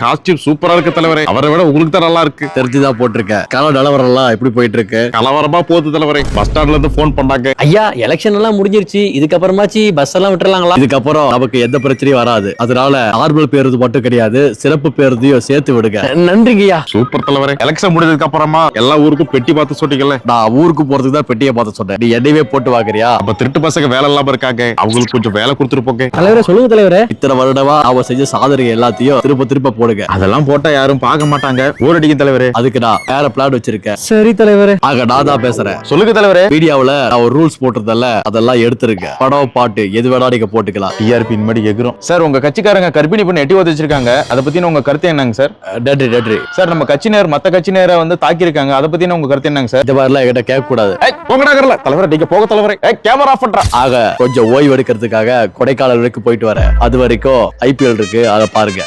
Costume சூப்பரா இருக்கு தலைவரே. அவரை விட உங்களுக்கு தான் நல்லா இருக்கு. தெரிஞ்சுதான் போட்டிருக்கேன். கால நிலவரம் எல்லாம் எப்படி போயிட்டு இருக்கு? கலவரமா போகுது தலைவரே. பஸ் ஸ்டாண்ட்ல இருந்து போன் பண்ணாங்க. ஐயா எலெக்ஷன் எல்லாம் முடிஞ்சிருச்சு, இதுக்கப்புறமாச்சு பஸ் எல்லாம் விட்டுறலாங்களா? இதுக்கப்புறம் நமக்கு எந்த பிரச்சனையும் வராது. அதனால நார்மல் பேருந்து மட்டும் கிடையாது, சிறப்பு பேருந்தையும் சேர்த்து விடுங்க. நன்றிங்கய்யா. சூப்பர் தலைவரே. எலெக்ஷன் முடிஞ்சதுக்கு அப்புறமா எல்லா ஊருக்கும் பெட்டி பார்த்து சொன்னீங்கல்ல. நான் ஊருக்கு போறதுக்கு தான் பெட்டியை பார்த்து சொன்னேன். நீ என்னையவே போட்டு வாங்குறியா? அப்ப திருட்டு பசங்க வேலை இல்லாம இருக்காங்க, அவங்களுக்கு கொஞ்சம் வேலை கொடுத்துட்டு போங்க. தலைவரே சொல்லுங்க தலைவரே. இத்தனை வருடமா அவ செஞ்ச சாதனை எல்லாத்தையும் திரும்ப திரும்ப போடுங்க. அதெல்லாம் போட்டா யாரும் பார்க்க மாட்டாங்க, போர் அடிக்கும் தலைவரே. அதுக்கு நான் வேற பிளான் வச்சிருக்கேன். சரி தலைவரே. ஆக நான் தான் பேசுறேன். சொல்லுங்க தலைவரே. மீடியாவுல நான் ஒரு ரூல்ஸ் போட்டிருந்தேன்ல, அதெல்லாம் எடுத்துருங்க. படம் பாட்டு எது வேணா நீங்க போட்டுக்கலாம். டிஆர்பி இன்மடி எகுறோம். சார் உங்க கட்சிக்காரங்க கர்ப்பிணி பண்ணி எட்டி வச்சிருக்காங்க, அதை பத்தின உங்க கருத்து என்னங்க சார்? நன்றி நன்றி சார் நம்ம கட்சியினர் மத்த கட்சியினரை வந்து தாக்கி இருக்காங்க, அதை பத்தின உங்க கருத்து என்னங்க சார்? இந்த மாதிரிலாம் என்கிட்ட கேட்க கூடாது. போங்கடா தலைவரே, நீங்க போக தலைவரே. கேமரா ஆஃப் பண்றா. ஆக கொஞ்சம் ஓய்வு எடுக்கிறதுக்காக கொடைக்கானல் வரைக்கும் போயிட்டு வரேன். அது வரைக்கும் IPL இருக்கு, அதை பாருங்க.